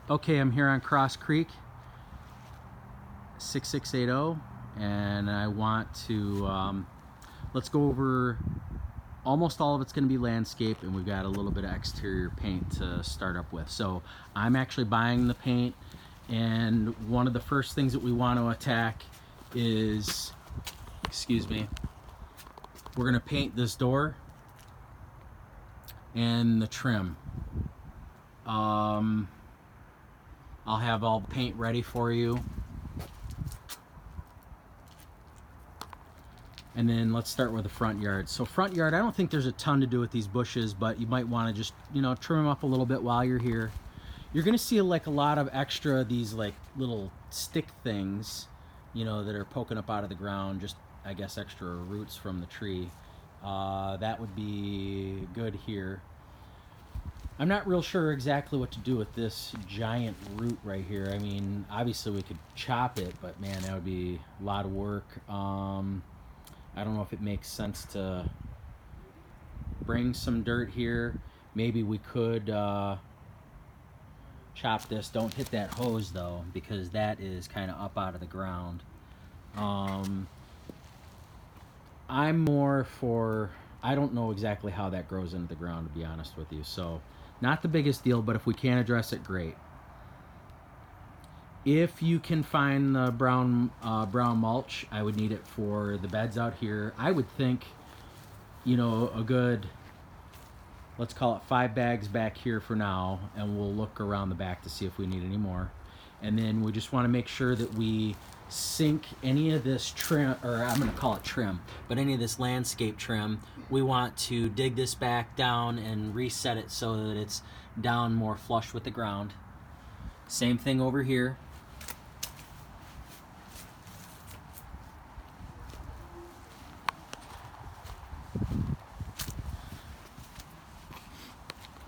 Okay, I'm here on Cross Creek, 6680, and I want to, let's go over, almost all of it's going to be landscape, and we've got a little bit of exterior paint to start up with. So I'm actually buying the paint, and one of the first things that we want to attack is, excuse me, we're going to paint this door and the trim. I'll have all the paint ready for you. And then let's start with the front yard. So front yard, I don't think there's a ton to do with these bushes, but you might want to just, you know, trim them up a little bit while you're here. You're gonna see like a lot of extra, these like little stick things, you know, that are poking up out of the ground, just I guess extra roots from the tree. That would be good here. I'm not real sure exactly what to do with this giant root right here. I mean, obviously we could chop it, but man, that would be a lot of work. I don't know if it makes sense to bring some dirt here. Maybe we could chop this. Don't hit that hose though, because that is kind of up out of the ground. I'm more for, I don't know exactly how that grows into the ground, to be honest with you. So not the biggest deal, but if we can address it, great. If you can find the brown mulch, I would need it for the beds out here. I would think, you know, a good, let's call it 5 bags back here for now, and we'll look around the back to see if we need any more. And then we just want to make sure that we sink any of this trim, or I'm going to call it trim, but any of this landscape trim, we want to dig this back down and reset it so that it's down more flush with the ground. Same thing over here.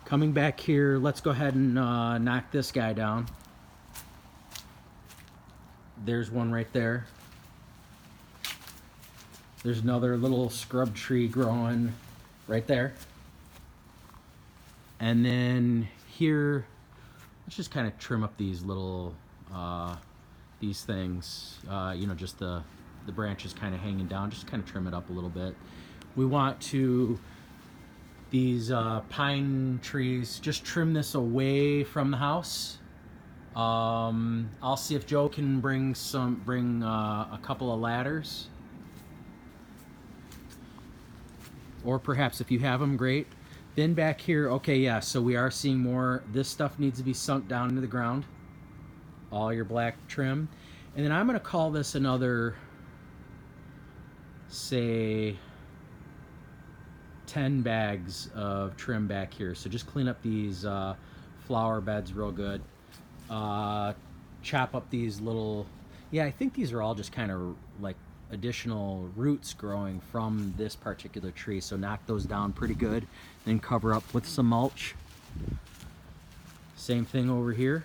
Coming back here, let's go ahead and knock this guy down. There's one right there. There's another little scrub tree growing right there. And then here, let's just kind of trim up these little, these things, you know, just the branches kind of hanging down, just kind of trim it up a little bit. We want to, these pine trees, just trim this away from the house. I'll see if Joe can bring a couple of ladders, or perhaps if you have them, great. Then back here, okay, yeah, so we are seeing more. This stuff needs to be sunk down into the ground, all your black trim. And then I'm going to call this another, say, 10 bags of trim back here. So just clean up these flower beds real good. Chop up these little, yeah, I think these are all just kind of like additional roots growing from this particular tree. So knock those down pretty good, then cover up with some mulch. Same thing over here.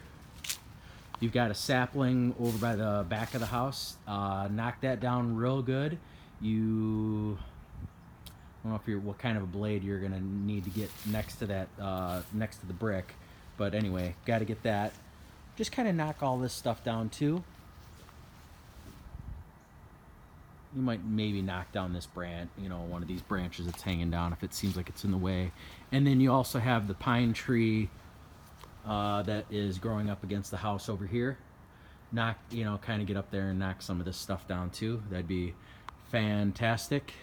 You've got a sapling over by the back of the house. Knock that down real good. I don't know if what kind of a blade you're gonna need to get next to that, next to the brick, but anyway, got to get that. Just kind of knock all this stuff down too. You might maybe knock down this branch, you know, one of these branches that's hanging down if it seems like it's in the way. And then you also have the pine tree that is growing up against the house over here. Knock, you know, kind of get up there and knock some of this stuff down too. That'd be fantastic.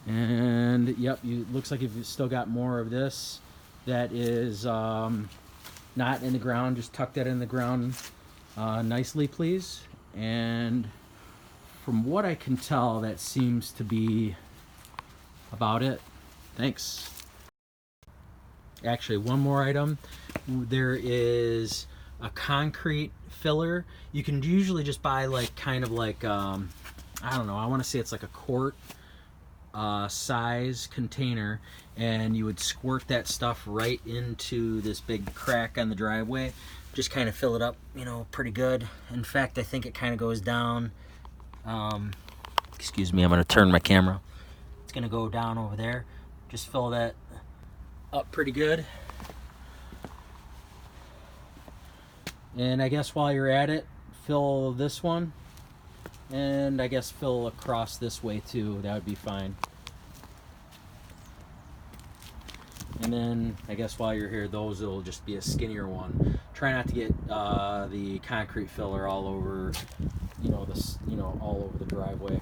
And yep, looks like you've still got more of this that is not in the ground. Just tuck that in the ground nicely, please. And from what I can tell, that seems to be about it. Thanks. Actually, one more item. There is a concrete filler. You can usually just buy like kind of like I don't know, I want to say it's like a quart size container, and you would squirt that stuff right into this big crack on the driveway. Just kind of fill it up, you know, pretty good. In fact, I think it kind of goes down Excuse me, I'm gonna turn my camera. It's gonna go down over there. Just fill that up pretty good. And I guess while you're at it, fill this one. And I guess fill across this way too. That would be fine. And then I guess while you're here, those will just be a skinnier one. Try not to get the concrete filler all over, all over the driveway.